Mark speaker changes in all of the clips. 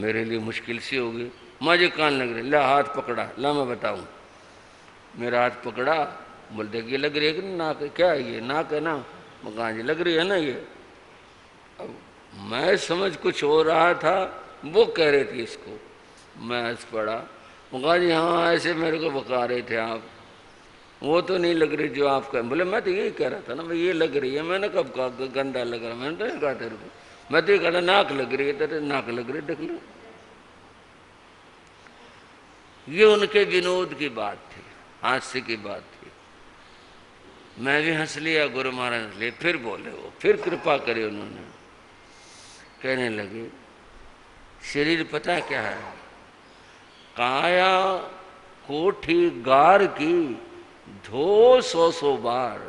Speaker 1: मेरे लिए मुश्किल सी होगी। मुझे कान लग रही, ला हाथ पकड़ा, ला मैं बताऊं। मेरा हाथ पकड़ा, बोल देख ये लग रही है कि नाक है? क्या है ये? नाक है ना। मैं कहा जी लग रही है ना ये। अब मैं समझ कुछ हो रहा था, वो कह रही थी इसको। मैं हंस पड़ा। वो कहा जी हाँ ऐसे मेरे को बका रहे थे आप, वो तो नहीं लग रही जो आप कह। बोले मैं तो यही कह रहा था ना भाई ये लग रही है। मैंने कब कहा गंदा लग रहा? मैंने तो नहीं कहा तेरे को, मैं तो ये कहा नाक लग रही है तेरे, नाक लग रही देख लो। ये उनके विनोद की बात थी, हास्य की बात थी। मैं भी हंस लिया, गुरु महाराज हंस लिए। फिर बोले, वो फिर कृपा करी उन्होंने, कहने लगे शरीर पता क्या है? काया कोठी गार की धो 100 बार।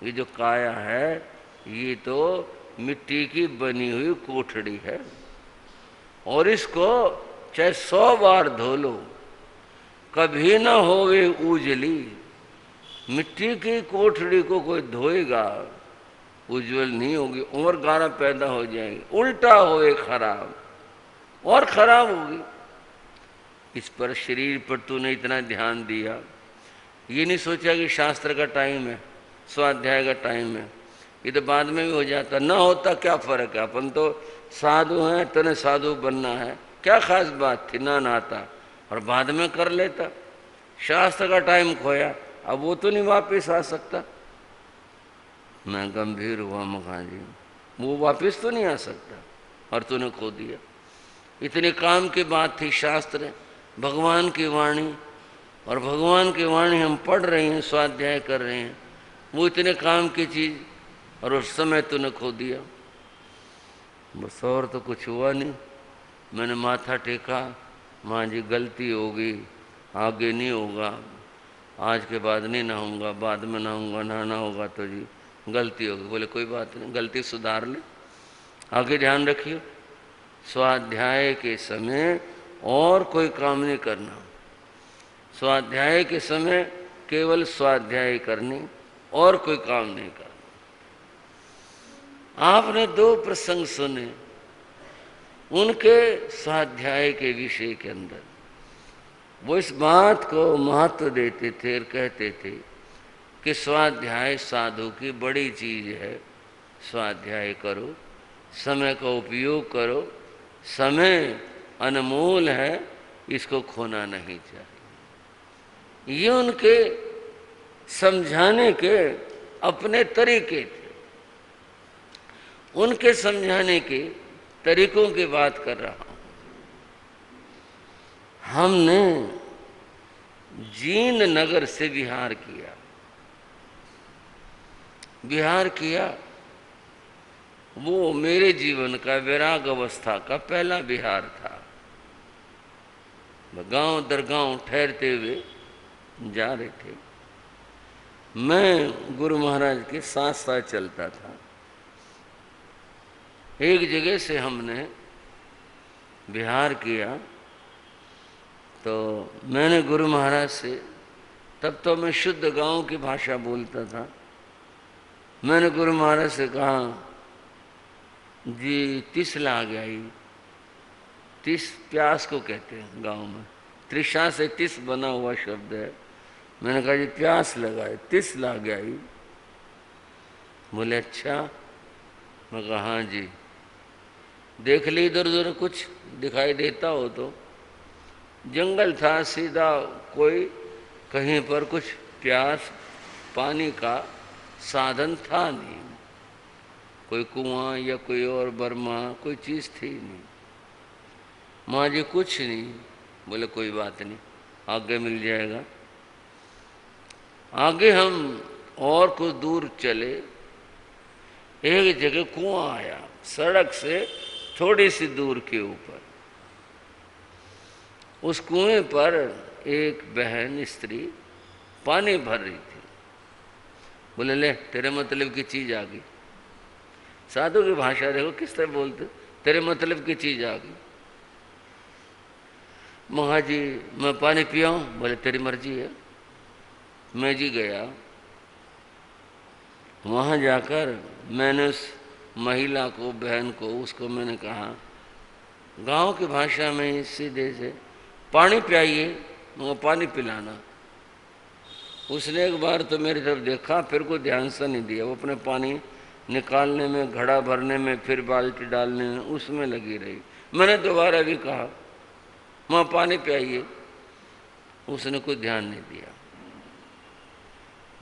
Speaker 1: ये जो काया है ये तो मिट्टी की बनी हुई कोठड़ी है, और इसको चाहे 100 बार धो लो कभी ना होवे उजली। मिट्टी की कोठड़ी को कोई धोएगा उज्जवल नहीं होगी, उम्र गाना पैदा हो जाएगी, उल्टा होए खराब और खराब होगी। इस पर शरीर पर तूने इतना ध्यान दिया, ये नहीं सोचा कि शास्त्र का टाइम है, स्वाध्याय का टाइम है, ये तो बाद में भी हो जाता। ना होता क्या फर्क है, अपन तो साधु हैं, तूने साधु बनना है, क्या खास बात थी? ना नाता और बाद में कर लेता। शास्त्र का टाइम खोया, अब वो तो नहीं वापस आ सकता। मैं गंभीर हुआ, मखा जी वो वापस तो नहीं आ सकता, और तूने खो दिया। इतने काम की बात थी, शास्त्र भगवान की वाणी, और भगवान की वाणी हम पढ़ रहे हैं, स्वाध्याय कर रहे हैं, वो इतने काम की चीज़, और उस समय तूने खो दिया। बस और तो कुछ हुआ नहीं। मैंने माथा टेका, माँ जी गलती होगी, आगे नहीं होगा, आज के बाद नहीं नहाऊंगा, बाद में नहाऊंगा, नहाना होगा तो जी गलती होगी। बोले कोई बात नहीं, गलती सुधार ले, आगे ध्यान रखिए। स्वाध्याय के समय और कोई काम नहीं करना, स्वाध्याय के समय केवल स्वाध्याय करनी, और कोई काम नहीं करना। आपने 2 प्रसंग सुने उनके स्वाध्याय के विषय के अंदर, वो इस बात को महत्व देते थे और कहते थे कि स्वाध्याय साधु की बड़ी चीज है, स्वाध्याय करो, समय का उपयोग करो, समय अनमोल है, इसको खोना नहीं चाहिए। ये उनके समझाने के अपने तरीके थे, उनके समझाने के तरीकों की बात कर रहा हूं। हमने जीन नगर से बिहार किया, बिहार किया, वो मेरे जीवन का वैराग अवस्था का पहला बिहार था। गांव दर गांव ठहरते हुए जा रहे थे, मैं गुरु महाराज के साथ साथ चलता था। एक जगह से हमने बिहार किया, तो मैंने गुरु महाराज से, तब तो मैं शुद्ध गांव की भाषा बोलता था, मैंने गुरु महाराज से कहा जी 30 ला गया ही, 30 प्यास को कहते हैं गांव में, त्रिशा से 30 बना हुआ शब्द है। मैंने कहा जी प्यास लगा है, 30 ला गया ही। बोले अच्छा। मैं कहा हाँ जी। देख ली इधर उधर कुछ दिखाई देता हो तो? जंगल था सीधा, कोई कहीं पर कुछ प्यास पानी का साधन था नहीं, कोई कुआं या कोई और बर्मा कोई चीज़ थी नहीं। माँ जी कुछ नहीं। बोले कोई बात नहीं, आगे मिल जाएगा। आगे हम और कुछ दूर चले, एक जगह कुआं आया, सड़क से थोड़ी सी दूर के ऊपर। उस कुएं पर एक बहन स्त्री पानी भर रही थी। बोले ले तेरे मतलब की चीज आ गई। साधु की भाषा देखो किस तरह बोलते, तेरे मतलब की चीज आ गई। महाजी मैं पानी पियाऊं? बोले तेरी मर्जी है। मैं जी गया, वहां जाकर मैंने उस महिला को, बहन को, उसको मैंने कहा गांव की भाषा में ही सीधे से पानी पिलाइए, मगर पानी पिलाना। उसने एक बार तो मेरी तरफ देखा, फिर कोई ध्यान से नहीं दिया। वो अपने पानी निकालने में, घड़ा भरने में, फिर बाल्टी डालने में, उसमें लगी रही। मैंने दोबारा भी कहा, माँ पानी पिलाइए, उसने कोई ध्यान नहीं दिया।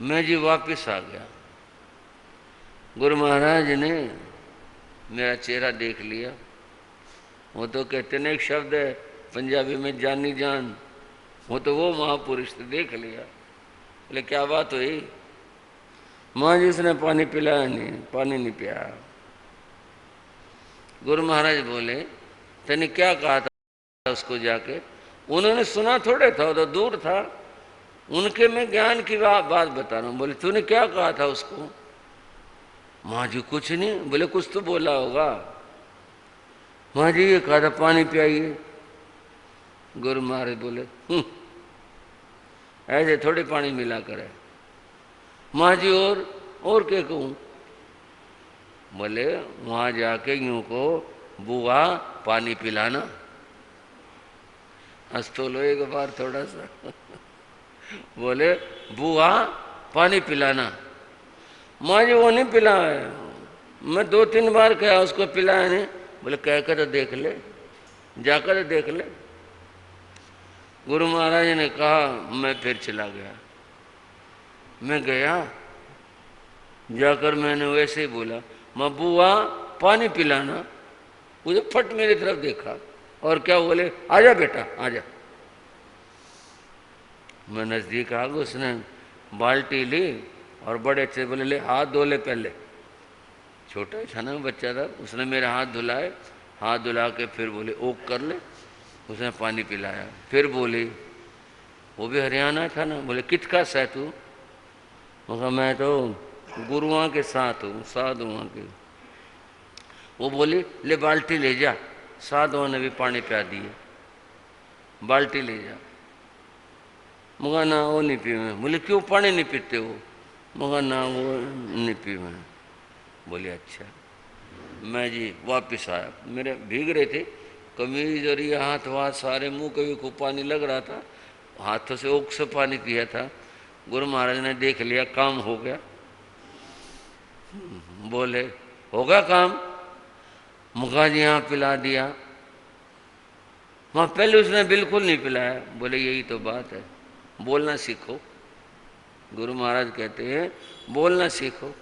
Speaker 1: मैं जी वापस आ गया। गुरु महाराज ने मेरा चेहरा देख लिया। वो तो कहते ना एक शब्द है पंजाबी में, जानी जान, वो तो वो महापुरुष ने देख लिया। बोले क्या बात हुई? माँ जी उसने पानी पिलाया नहीं, पानी नहीं पिया। गुरु महाराज बोले तने क्या कहा था उसको जाके? उन्होंने सुना थोड़े था, वो तो दूर था। उनके मैं ज्ञान की बात बता रहा हूँ। बोले तूने क्या कहा था उसको? माँ जी कुछ नहीं। बोले कुछ तो बोला होगा। माँ जी ये कहा था पानी पिलाइए। गुरु महाराज बोले ऐसे थोड़े पानी मिला करे। माँ जी और क्या कहूँ? बोले वहां जाके यूं को बुआ पानी पिलाना। हंस तो लो एक बार थोड़ा सा बोले बुआ पानी पिलाना। माँ जी वो नहीं पिलाया, मैं 2-3 बार कहा, उसको पिलाया नहीं। बोले कहकर तो देख ले, जाकर तो देख ले। गुरु महाराज ने कहा, मैं फिर चला गया। मैं गया, जाकर मैंने वैसे ही बोला, माँ बुआ पानी पिलाना। मुझे फट मेरी तरफ देखा और क्या बोले, आजा बेटा आजा। मैं नजदीक आ गया, उसने बाल्टी ली और बड़े अच्छे बोले ले हाथ धो ले पहले। छोटा ही था ना बच्चा था। उसने मेरे हाथ धुलाए, हाथ धुला के फिर बोले ओक कर ले। उसने पानी पिलाया। फिर बोले, वो भी हरियाणा था ना, बोले कितका से तू? मैं तो गुरुआ के साथ हूँ, साधुआ के। वो बोली ले बाल्टी ले जा। साधुओं ने भी पानी पिला दिए, बाल्टी ले जा। मगर ना वो नहीं पी मैं। बोले क्यों पानी नहीं पीते हो? मगर ना वो नहीं पी मैं। बोले अच्छा। मैं जी वापस आया, मेरे भीग रहे थे कमीज और ये हाथ वाथ सारे, मुंह कभी को पानी लग रहा था। हाथों से ओक से पानी पिया था। गुरु महाराज ने देख लिया, काम हो गया। बोले होगा काम? मुखा जी यहाँ पिला दिया। वहाँ पहले उसने बिल्कुल नहीं पिलाया। बोले यही तो बात है, बोलना सीखो। गुरु महाराज कहते हैं बोलना सीखो।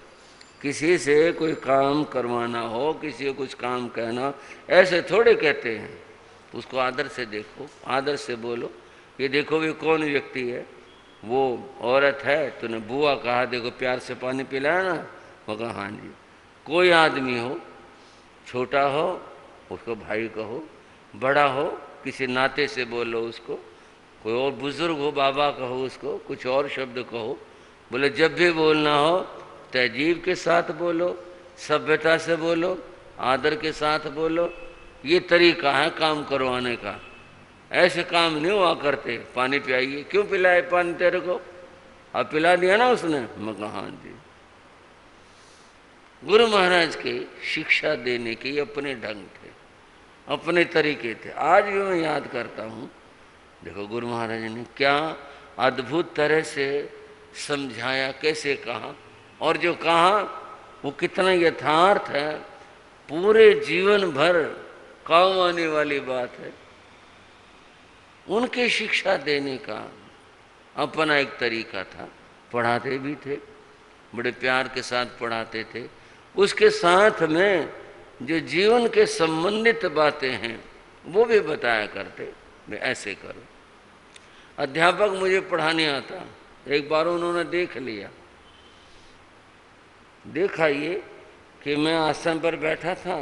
Speaker 1: किसी से कोई काम करवाना हो, किसी को कुछ काम कहना, ऐसे थोड़े कहते हैं। उसको आदर से देखो, आदर से बोलो। ये देखो भी कौन व्यक्ति है, वो औरत है, तूने बुआ कहा, देखो प्यार से पानी पिलाया ना? वो कहा हाँ जी। कोई आदमी हो, छोटा हो उसको भाई कहो, बड़ा हो किसी नाते से बोलो उसको, कोई और बुजुर्ग हो बाबा कहो उसको, कुछ और शब्द कहो। बोले जब भी बोलना हो तहजीब के साथ बोलो, सभ्यता से बोलो, आदर के साथ बोलो। ये तरीका है काम करवाने का। ऐसे काम नहीं हुआ करते। पानी पिलाइए, क्यों पिलाए पानी तेरे को? अब पिला दिया ना उसने? मैं कहा हाँ जी। गुरु महाराज के शिक्षा देने के अपने ढंग थे, अपने तरीके थे। आज भी मैं याद करता हूँ। देखो गुरु महाराज ने क्या अद्भुत तरह से समझाया, कैसे कहा, और जो कहा वो कितना यथार्थ है, पूरे जीवन भर काम आने वाली बात है। उनके शिक्षा देने का अपना एक तरीका था। पढ़ाते भी थे, बड़े प्यार के साथ पढ़ाते थे। उसके साथ में जो जीवन के संबंधित बातें हैं वो भी बताया करते, मैं ऐसे करो। अध्यापक मुझे पढ़ाने आता, एक बार उन्होंने देख लिया, देखा ये कि मैं आसन पर बैठा था,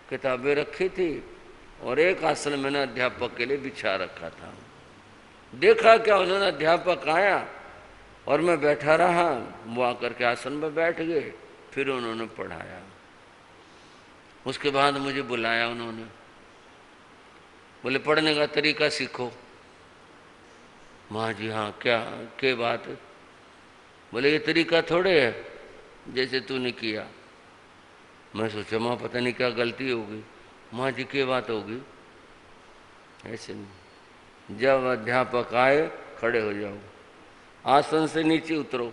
Speaker 1: किताबें रखी थी और एक आसन मैंने अध्यापक के लिए बिछा रखा था। देखा क्या, उन्होंने अध्यापक आया और मैं बैठा रहा, वो आकर के आसन पर बैठ गए, फिर उन्होंने पढ़ाया। उसके बाद मुझे बुलाया उन्होंने, बोले पढ़ने का तरीका सीखो। माँ जी हाँ क्या बात है? बोले ये तरीका थोड़े है जैसे तूने किया। मैं सोचा माँ पता नहीं क्या गलती होगी। माँ जी की बात होगी, ऐसे नहीं। जब अध्यापक आए खड़े हो जाओ, आसन से नीचे उतरो,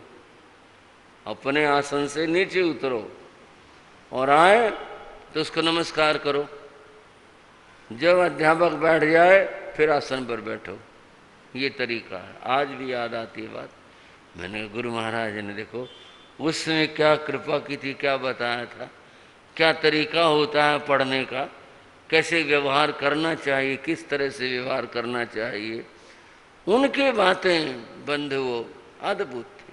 Speaker 1: अपने आसन से नीचे उतरो और आए तो उसको नमस्कार करो। जब अध्यापक बैठ जाए फिर आसन पर बैठो। ये तरीका है। आज भी याद आती है बात। मैंने गुरु महाराज ने देखो उसमें क्या कृपा की थी, क्या बताया था, क्या तरीका होता है पढ़ने का, कैसे व्यवहार करना चाहिए, किस तरह से व्यवहार करना चाहिए। उनकी बातें बंधुओं अद्भुत थी।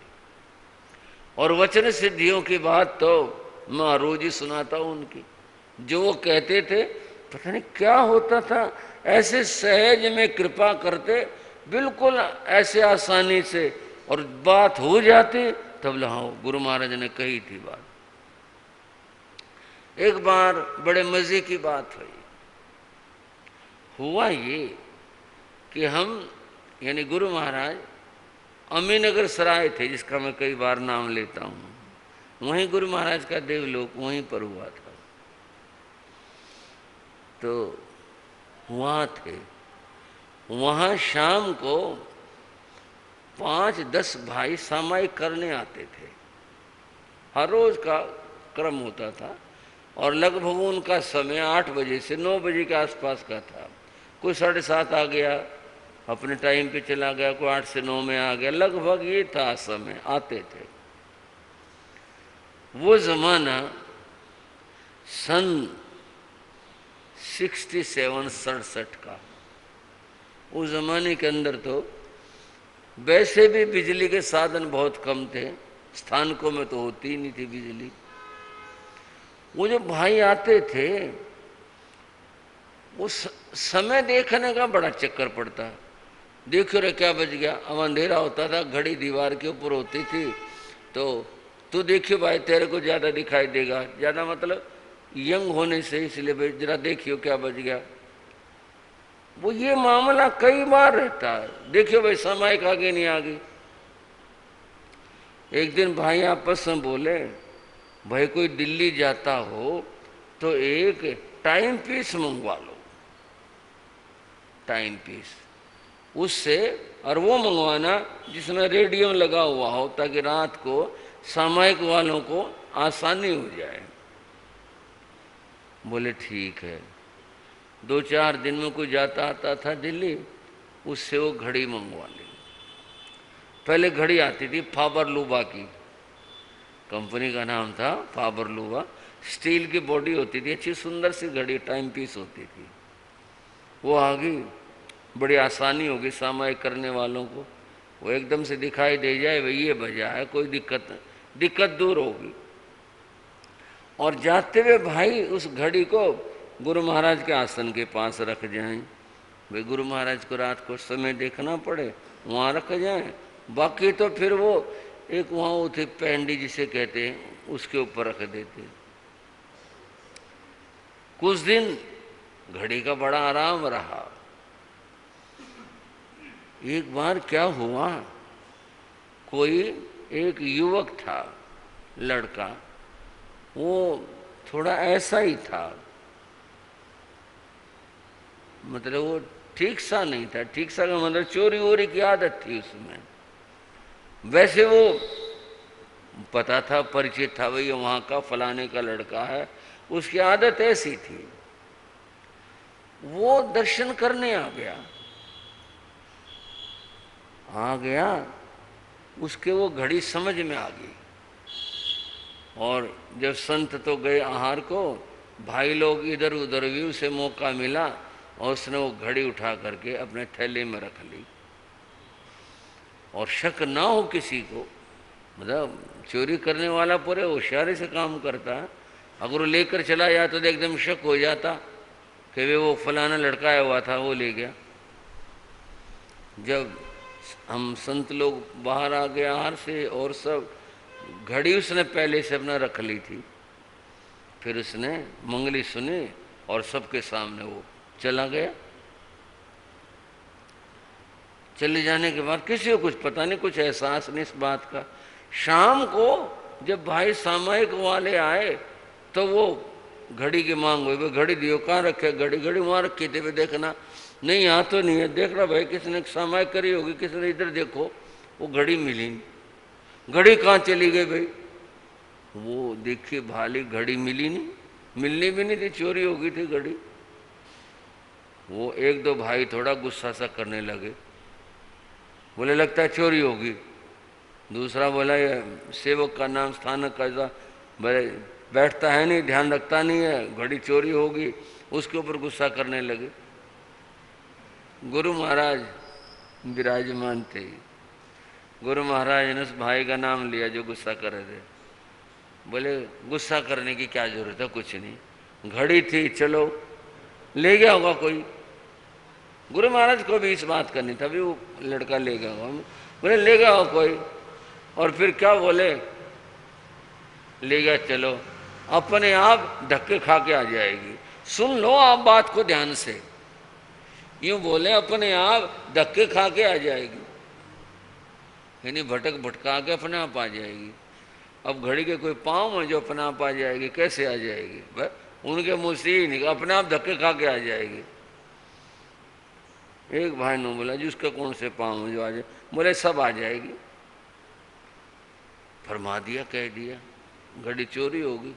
Speaker 1: और वचन सिद्धियों की बात तो मैं रोज ही सुनाता हूँ उनकी। जो वो कहते थे पता नहीं क्या होता था, ऐसे सहज में कृपा करते, बिल्कुल ऐसे आसानी से, और बात हो जाती तब हाँ गुरु महाराज ने कही थी बात। एक बार बड़े मजे की बात हुई। हुआ ये कि हम यानी गुरु महाराज अमीनगर सराय थे, जिसका मैं कई बार नाम लेता हूँ, वहीं गुरु महाराज का देवलोक वहीं पर हुआ था। तो वहाँ थे, वहाँ शाम को 5-10 भाई सामायिक करने आते थे। हर रोज का क्रम होता था और लगभग उनका समय 8 बजे से 9 बजे के आसपास का था। कोई 7:30 आ गया, अपने टाइम पे चला गया, कोई 8 से 9 में आ गया, लगभग ये था समय आते थे। वो जमाना सन 67-67 का। उस जमाने के अंदर तो वैसे भी बिजली के साधन बहुत कम थे, स्थानकों में तो होती ही नहीं थी बिजली। वो जो भाई आते थे वो समय देखने का बड़ा चक्कर पड़ता। देखो रे क्या बज गया, अब अंधेरा होता था, घड़ी दीवार के ऊपर होती थी, तो तू देखियो भाई तेरे को ज्यादा दिखाई देगा, ज्यादा मतलब यंग होने से, इसलिए भाई जरा देखियो क्या बज गया। वो ये मामला कई बार रहता है, देखियो भाई सामायिक आगे नहीं आ गई। एक दिन भाई आपस में बोले भाई कोई दिल्ली जाता हो तो एक टाइम पीस मंगवा लो, टाइम पीस उससे, और वो मंगवाना जिसमें रेडियो लगा हुआ हो ताकि रात को सामायिक वालों को आसानी हो जाए। बोले ठीक है। 2-4 दिन में कोई जाता आता था दिल्ली, उससे वो घड़ी मंगवा ली। पहले घड़ी आती थी फाबर लूबा की, कंपनी का नाम था फाबर लूबा, स्टील की बॉडी होती थी, अच्छी सुंदर सी घड़ी टाइम पीस होती थी। वो आ गई, बड़ी आसानी होगी सामायिक करने वालों को, वो एकदम से दिखाई दे जाए भाई ये बजा है, कोई दिक्कत दूर होगी। और जाते हुए भाई उस घड़ी को गुरु महाराज के आसन के पास रख जाएं, भाई गुरु महाराज को रात को समय देखना पड़े, वहाँ रख जाएं। बाकी तो फिर वो एक वहाँ वो थे पैंडी जिसे कहते हैं, उसके ऊपर रख देते। कुछ दिन घड़ी का बड़ा आराम रहा। एक बार क्या हुआ, कोई एक युवक था, लड़का, वो थोड़ा ऐसा ही था, मतलब वो ठीक सा नहीं था। ठीक सा का मतलब चोरी वोरी की आदत थी उसमें। वैसे वो पता था, परिचित था, भाई वहाँ का फलाने का लड़का है, उसकी आदत ऐसी थी। वो दर्शन करने आ गया, उसके वो घड़ी समझ में आ गई। और जब संत तो गए आहार को, भाई लोग इधर उधर भी, उसे मौका मिला और उसने वो घड़ी उठा करके अपने थैले में रख ली। और शक ना हो किसी को, मतलब चोरी करने वाला पूरे होशियारी से काम करता है। अगर वो लेकर चला जाता तो एकदम शक हो जाता कि वे वो फलाना लड़का आया हुआ था, वो ले गया। जब हम संत लोग बाहर आ गए आहार से, और सब घड़ी उसने पहले से अपना रख ली थी। फिर उसने मंगली सुनी और सबके सामने वो चला गया। चले जाने के बाद किसी को कुछ पता नहीं, कुछ एहसास नहीं इस बात का। शाम को जब भाई सामायिक वाले आए तो वो घड़ी की मांग हुई, भाई घड़ी दियो, कहाँ रखे घड़ी? घड़ी वहाँ रखी थी, भाई देखना। नहीं यहाँ तो नहीं है। देख रहा भाई किसने समाय करी होगी, किसने, इधर देखो। वो घड़ी मिली नहीं। घड़ी कहाँ चली गई भाई? वो देखी भाली, घड़ी मिली नहीं, मिलनी भी नहीं थी, चोरी हो गई थी घड़ी। वो एक दो भाई थोड़ा गुस्सा सा करने लगे, बोले लगता है चोरी होगी। दूसरा बोला ये सेवक का नाम, स्थानक का ऐसा बैठता है नहीं, ध्यान रखता नहीं है, घड़ी चोरी होगी। उसके ऊपर गुस्सा करने लगे। गुरु महाराज विराजमान थे। गुरु महाराज ने उस भाई का नाम लिया जो गुस्सा कर रहे थे। बोले गुस्सा करने की क्या जरूरत है, कुछ नहीं, घड़ी थी, चलो ले गया होगा कोई। गुरु महाराज को भी इस बात का नहीं था, भी वो लड़का ले गया होगा। बोले ले गया होगा कोई। और फिर क्या बोले, ले गया, चलो अपने आप धक्के खा के आ जाएगी। सुन लो आप बात को ध्यान से, यूं बोले अपने आप धक्के खा के आ जाएगी, यानी भटक भटका के अपने आप आ जाएगी। अब घड़ी के कोई पाँव में जो अपने आप आ जाएगी, कैसे आ जाएगी? उनके मुँह से ही निकल, अपने आप धक्के खा के आ जाएगी। एक भाई ने बोला जी उसका कौन से पाँव में जो आ जाए? बोले सब आ जाएगी। फरमा दिया, कह दिया, घड़ी चोरी होगी।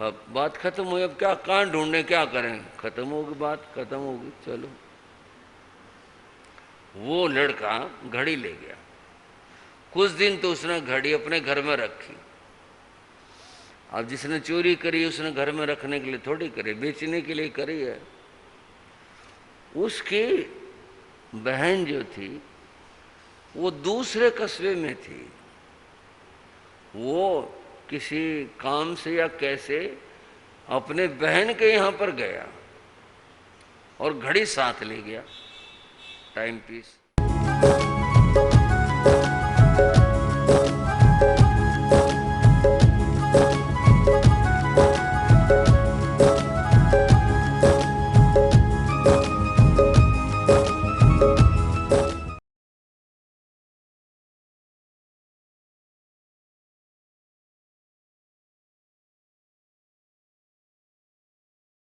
Speaker 1: अब बात खत्म हुई। अब क्या कहाँ ढूंढने, क्या करें? खत्म होगी, बात खत्म होगी। चलो वो लड़का घड़ी ले गया। कुछ दिन तो उसने घड़ी अपने घर में रखी। अब जिसने चोरी करी उसने घर में रखने के लिए थोड़ी करी, बेचने के लिए करी है। उसकी बहन जो थी वो दूसरे कस्बे में थी। वो किसी काम से या कैसे अपने बहन के यहाँ पर गया और घड़ी साथ ले गया, टाइम पीस।